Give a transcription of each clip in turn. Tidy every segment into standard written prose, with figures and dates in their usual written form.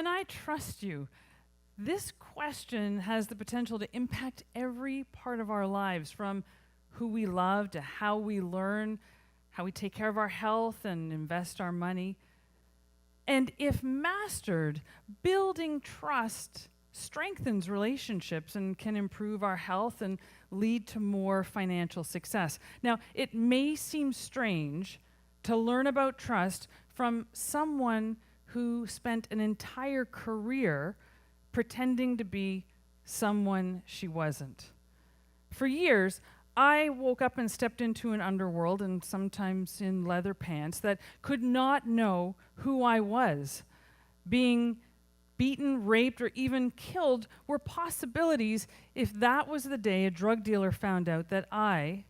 Can I trust you? This question has the potential to impact every part of our lives, from who we love to how we learn, how we take care of our health and invest our money. And if mastered, building trust strengthens relationships and can improve our health and lead to more financial success. Now, it may seem strange to learn about trust from someone who spent an entire career pretending to be someone she wasn't. For years, I woke up and stepped into an underworld, and sometimes in leather pants, that could not know who I was. Being beaten, raped, or even killed were possibilities if that was the day a drug dealer found out that I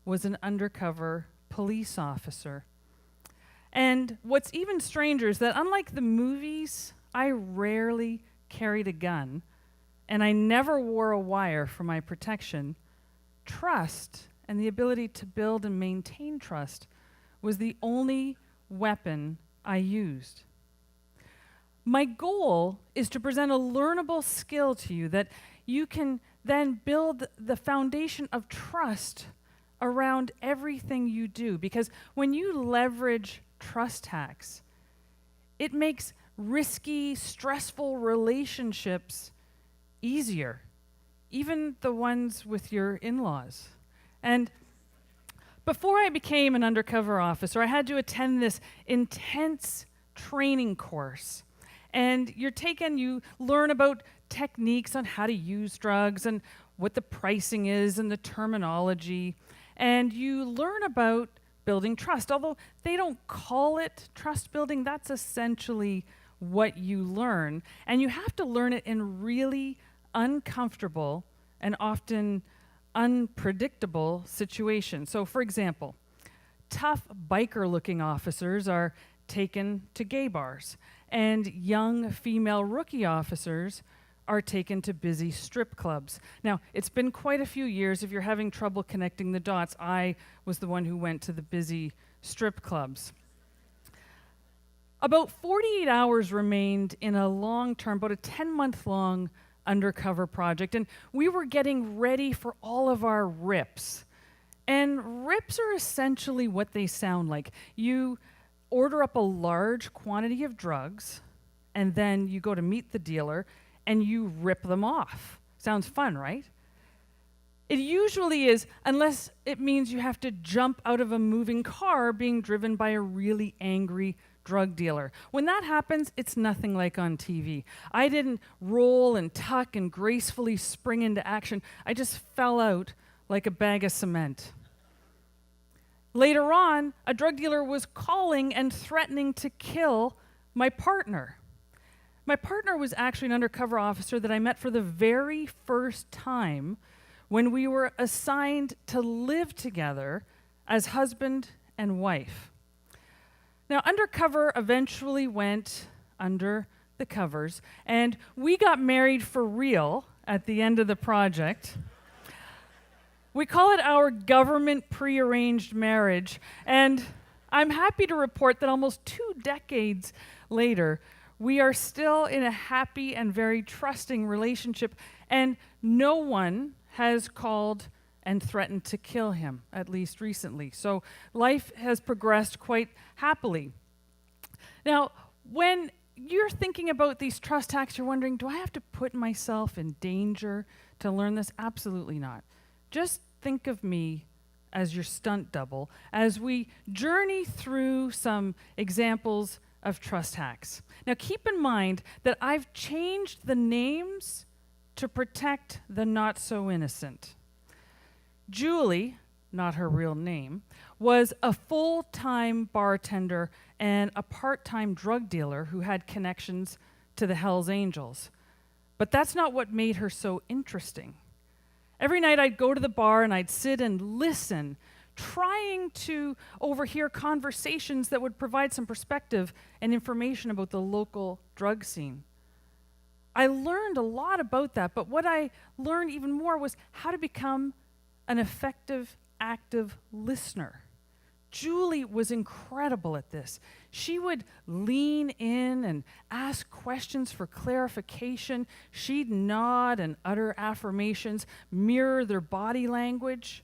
was an undercover police officer. And what's even stranger is that unlike the movies, I rarely carried a gun, and I never wore a wire for my protection. Trust and the ability to build and maintain trust was the only weapon I used. My goal is to present a learnable skill to you that you can then build the foundation of trust around everything you do. Because when you leverage trust hacks, it makes risky, stressful relationships easier, even the ones with your in-laws. And before I became an undercover officer, I had to attend this intense training course. And you learn about techniques on how to use drugs and what the pricing is and the terminology. And you learn about building trust. Although they don't call it trust building, that's essentially what you learn. And you have to learn it in really uncomfortable and often unpredictable situations. So, for example, tough biker-looking officers are taken to gay bars, and young female rookie officers are taken to busy strip clubs. Now, it's been quite a few years. If you're having trouble connecting the dots, I was the one who went to the busy strip clubs. About 48 hours remained in a long-term, about a 10-month-long undercover project, and we were getting ready for all of our RIPs. And RIPs are essentially what they sound like. You order up a large quantity of drugs, and then you go to meet the dealer, and you rip them off. Sounds fun, right? It usually is, unless it means you have to jump out of a moving car being driven by a really angry drug dealer. When that happens, it's nothing like on TV. I didn't roll and tuck and gracefully spring into action. I just fell out like a bag of cement. Later on, a drug dealer was calling and threatening to kill my partner. My partner was actually an undercover officer that I met for the very first time when we were assigned to live together as husband and wife. Now, undercover eventually went under the covers, and we got married for real at the end of the project. We call it our government prearranged marriage, and I'm happy to report that almost 2 decades later, we are still in a happy and very trusting relationship, and no one has called and threatened to kill him, at least recently. So life has progressed quite happily. Now, when you're thinking about these trust hacks, you're wondering, do I have to put myself in danger to learn this? Absolutely not. Just think of me as your stunt double as we journey through some examples of trust hacks. Now, keep in mind that I've changed the names to protect the not so innocent. Julie, not her real name, was a full-time bartender and a part-time drug dealer who had connections to the Hells Angels. But that's not what made her so interesting. Every night I'd go to the bar and I'd sit and listen, trying to overhear conversations that would provide some perspective and information about the local drug scene. I learned a lot about that, but what I learned even more was how to become an effective, active listener Julie was incredible at this. She would lean in and ask questions for clarification. She'd nod and utter affirmations, mirror their body language.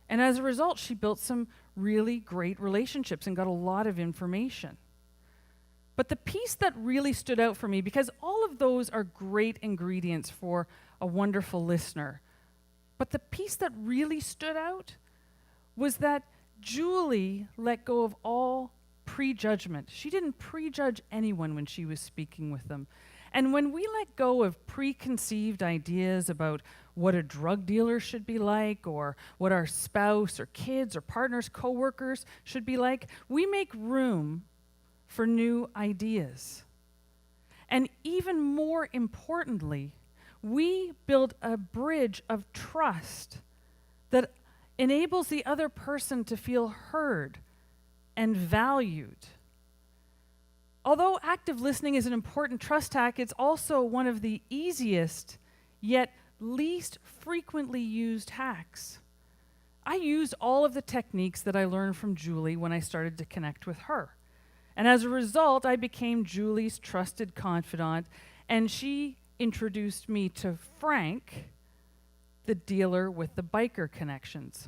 And as a result, she built some really great relationships and got a lot of information. But the piece that really stood out for me, because all of those are great ingredients for a wonderful listener, but the piece that really stood out was that Julie let go of all prejudgment. She didn't prejudge anyone when she was speaking with them. And when we let go of preconceived ideas about what a drug dealer should be like, or what our spouse or kids or partners, coworkers should be like, we make room for new ideas. And even more importantly, we build a bridge of trust that enables the other person to feel heard and valued. Although active listening is an important trust hack, it's also one of the easiest yet least frequently used hacks. I used all of the techniques that I learned from Julie when I started to connect with her. And as a result, I became Julie's trusted confidant, and she introduced me to Frank, the dealer with the biker connections.